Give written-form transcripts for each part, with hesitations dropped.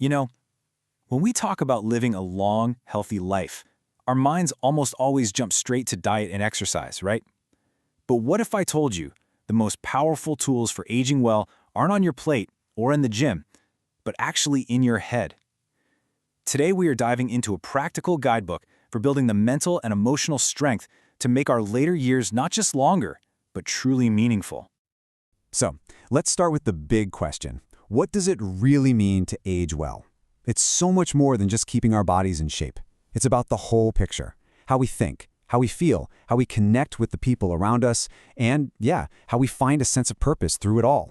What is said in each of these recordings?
You know, when we talk about living a long, healthy life, our minds almost always jump straight to diet and exercise, right? But what if I told you the most powerful tools for aging well aren't on your plate or in the gym, but actually in your head? Today we are diving into a practical guidebook for building the mental and emotional strength to make our later years not just longer, but truly meaningful. So, let's start with the big question. What does it really mean to age well? It's so much more than just keeping our bodies in shape. It's about the whole picture. How we think, how we feel, how we connect with the people around us, and, how we find a sense of purpose through it all.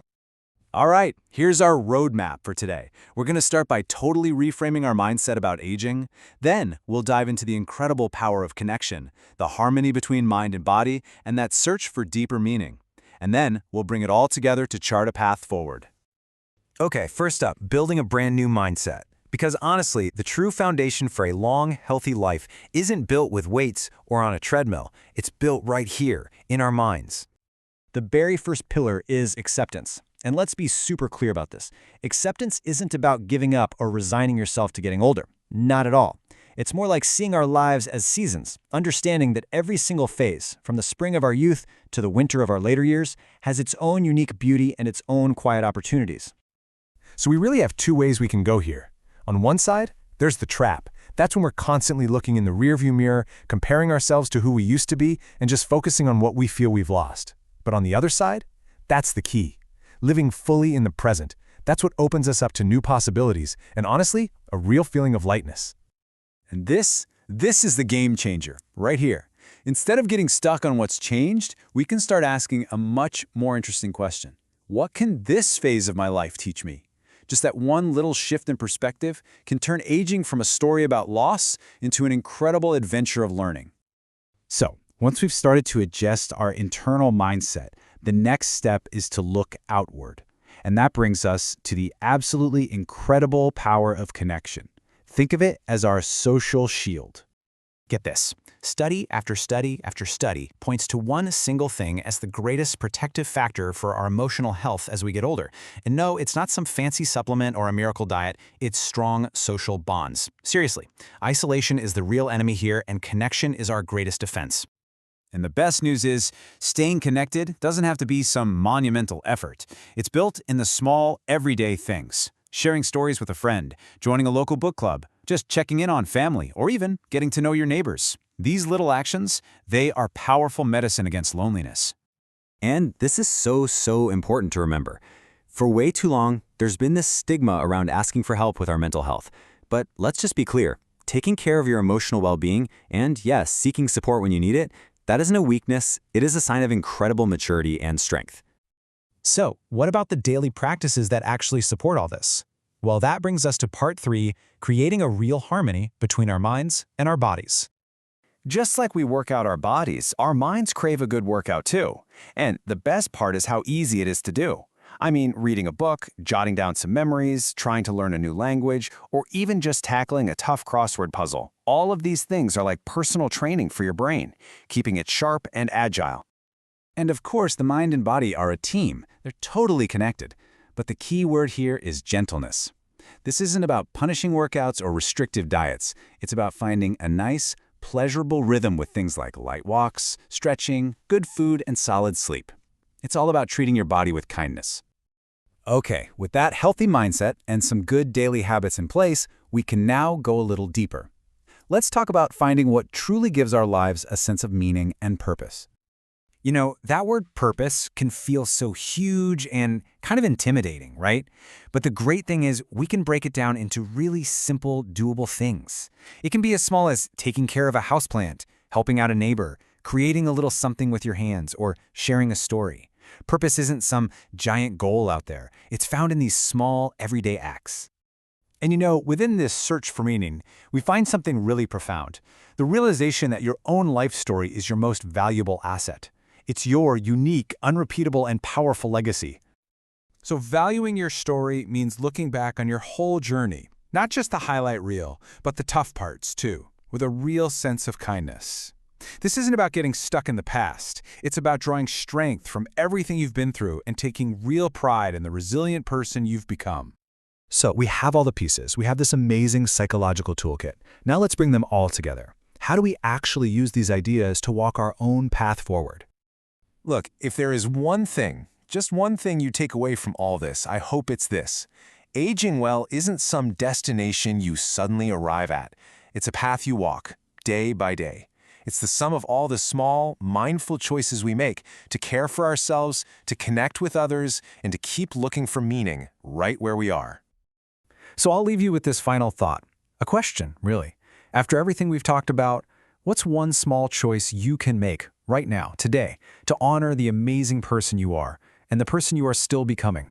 All right, here's our roadmap for today. We're going to start by totally reframing our mindset about aging. Then we'll dive into the incredible power of connection, the harmony between mind and body, and that search for deeper meaning. And then we'll bring it all together to chart a path forward. Okay, first up, building a brand new mindset. Because honestly, the true foundation for a long, healthy life isn't built with weights or on a treadmill. It's built right here, in our minds. The very first pillar is acceptance. And let's be super clear about this. Acceptance isn't about giving up or resigning yourself to getting older. Not at all. It's more like seeing our lives as seasons, understanding that every single phase, from the spring of our youth to the winter of our later years, has its own unique beauty and its own quiet opportunities. So we really have two ways we can go here. On one side, there's the trap. That's when we're constantly looking in the rearview mirror, comparing ourselves to who we used to be, and just focusing on what we feel we've lost. But on the other side, that's the key. Living fully in the present. That's what opens us up to new possibilities, and honestly, a real feeling of lightness. And this is the game changer, right here. Instead of getting stuck on what's changed, we can start asking a much more interesting question. What can this phase of my life teach me? Just that one little shift in perspective can turn aging from a story about loss into an incredible adventure of learning. So, once we've started to adjust our internal mindset, the next step is to look outward. And that brings us to the absolutely incredible power of connection. Think of it as our social shield. Get this. Study after study after study points to one single thing as the greatest protective factor for our emotional health as we get older. And no, it's not some fancy supplement or a miracle diet, it's strong social bonds. Seriously, isolation is the real enemy here, and connection is our greatest defense. And the best news is, staying connected doesn't have to be some monumental effort. It's built in the small, everyday things. Sharing stories with a friend, joining a local book club, just checking in on family, or even getting to know your neighbors. These little actions, they are powerful medicine against loneliness. And this is so important to remember. For way too long, there's been this stigma around asking for help with our mental health. But let's just be clear. Taking care of your emotional well-being and, yes, seeking support when you need it, that isn't a weakness, it is a sign of incredible maturity and strength. So, what about the daily practices that actually support all this? Well, that brings us to part 3, creating a real harmony between our minds and our bodies. Just like we work out our bodies, our minds crave a good workout too. And the best part is how easy it is to do. I mean, reading a book, jotting down some memories, trying to learn a new language, or even just tackling a tough crossword puzzle. All of these things are like personal training for your brain, keeping it sharp and agile. And of course, the mind and body are a team. They're totally connected. But the key word here is gentleness. This isn't about punishing workouts or restrictive diets. It's about finding a nice, pleasurable rhythm with things like light walks, stretching, good food, and solid sleep. It's all about treating your body with kindness. Okay, with that healthy mindset and some good daily habits in place, we can now go a little deeper. Let's talk about finding what truly gives our lives a sense of meaning and purpose. You know, that word purpose can feel so huge and kind of intimidating, right? But the great thing is we can break it down into really simple, doable things. It can be as small as taking care of a houseplant, helping out a neighbor, creating a little something with your hands, or sharing a story. Purpose isn't some giant goal out there. It's found in these small, everyday acts. And you know, within this search for meaning, we find something really profound. The realization that your own life story is your most valuable asset. It's your unique, unrepeatable, and powerful legacy. So valuing your story means looking back on your whole journey, not just the highlight reel, but the tough parts too, with a real sense of kindness. This isn't about getting stuck in the past. It's about drawing strength from everything you've been through and taking real pride in the resilient person you've become. So we have all the pieces. We have this amazing psychological toolkit. Now let's bring them all together. How do we actually use these ideas to walk our own path forward? Look, if there is one thing, just one thing you take away from all this, I hope it's this. Aging well isn't some destination you suddenly arrive at. It's a path you walk, day by day. It's the sum of all the small, mindful choices we make to care for ourselves, to connect with others, and to keep looking for meaning right where we are. So I'll leave you with this final thought. A question, really. After everything we've talked about, what's one small choice you can make right now, today, to honor the amazing person you are and the person you are still becoming?